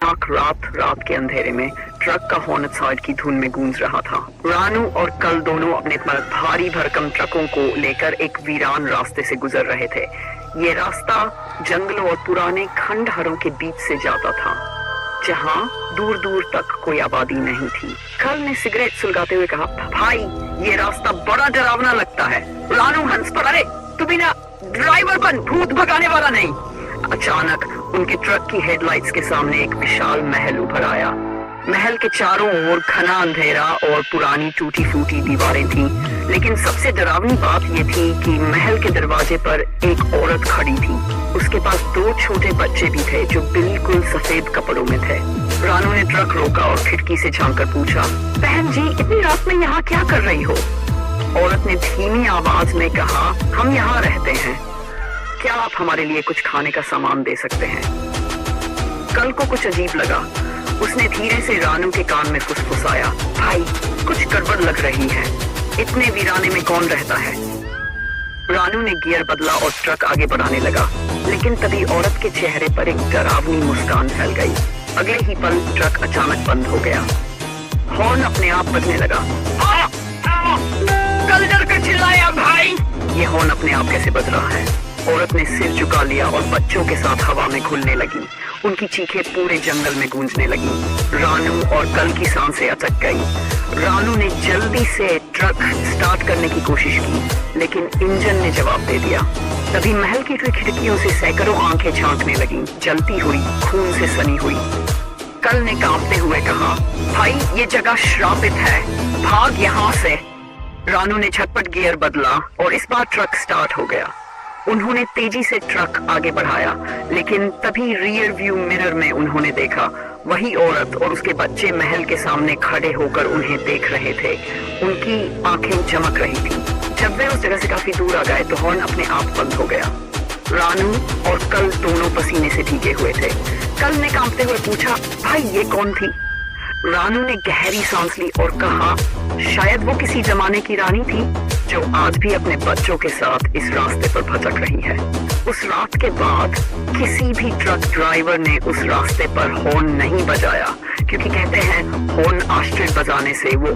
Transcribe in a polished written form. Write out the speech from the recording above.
खतरनाक रात के अंधेरे में ट्रक का हॉर्न साइड की धुन में गूंज रहा था। रानू और कल दोनों अपने भारी भरकम ट्रकों को लेकर एक वीरान रास्ते से गुजर रहे थे। ये रास्ता जंगलों और पुराने खंडहरों के बीच से जाता था, जहाँ दूर दूर तक कोई आबादी नहीं थी। कल ने सिगरेट सुलगाते हुए कहा, भाई ये रास्ता बड़ा डरावना लगता है। रानू हंस पड़ा, अरे तू बिना ड्राइवर बन, भूत भगाने वाला नहीं। अचानक उनके ट्रक की हेडलाइट्स के सामने एक विशाल महल उभर आया। महल के चारों ओर घना अंधेरा और पुरानी टूटी फूटी दीवारें थीं, लेकिन सबसे डरावनी बात यह थी कि महल के दरवाजे पर एक औरत खड़ी थी। उसके पास 2 छोटे बच्चे भी थे जो बिल्कुल सफेद कपड़ों में थे। रानू ने ट्रक रोका और खिड़की से झांककर पूछा, बहन जी इतनी रात में यहाँ क्या कर रही हो? औरत ने धीमी आवाज में कहा, हम यहाँ रहते हैं, क्या आप हमारे लिए कुछ खाने का सामान दे सकते हैं? कल को कुछ अजीब लगा। उसने धीरे से रानू के कान में फुसफुसाया, भाई कुछ गड़बड़ लग रही है, इतने वीराने में कौन रहता है? रानू ने गियर बदला और ट्रक आगे बढ़ाने लगा, लेकिन तभी औरत के चेहरे पर एक डरावनी मुस्कान फैल गई। अगले ही पल ट्रक अचानक बंद हो गया। हॉर्न अपने आप बजने लगा। कल डर कर चिल्लाया, भाई ये हॉर्न अपने आप कैसे बज रहा है? औरत ने सिर झुका लिया और बच्चों के साथ हवा में घुलने लगी। उनकी चीखें पूरे जंगल में गूंजने लगी। रानू और कल की सांसें अटक गई। रानू ने जल्दी से ट्रक स्टार्ट करने की कोशिश की, लेकिन इंजन ने जवाब दे दिया। तभी महल की खिड़कियों से सैकड़ों आंखें झांकने लगीं, जलती हुई, खून से सनी हुई। कल ने कांपते हुए कहा, भाई ये जगह श्रापित है, भाग यहाँ से। रानू ने झटपट गियर बदला और इस बार ट्रक स्टार्ट हो गया। उन्होंने तेजी से ट्रक आगे बढ़ाया, लेकिन तभी रियर व्यू मिरर में उन्होंने देखा वही औरत और उसके बच्चे महल के सामने खड़े होकर उन्हें देख रहे थे। उनकी आंखें चमक रही थी। जब वे उस जगह से काफी दूर आ गए तो हॉर्न अपने आप बंद हो गया। रानू और कल दोनों पसीने से भीगे हुए थे। कल ने कांपते हुए पूछा, भाई ये कौन थी? रानू ने गहरी सांस ली और कहा, शायद वो किसी जमाने की रानी थी जो आज भी अपने बच्चों के साथ इस रास्ते पर भटक रही है। उस रात के बाद किसी भी ट्रक ड्राइवर ने उस रास्ते पर हॉर्न नहीं बजाया, क्योंकि कहते हैं हॉर्न आश्चर्य बजाने से वो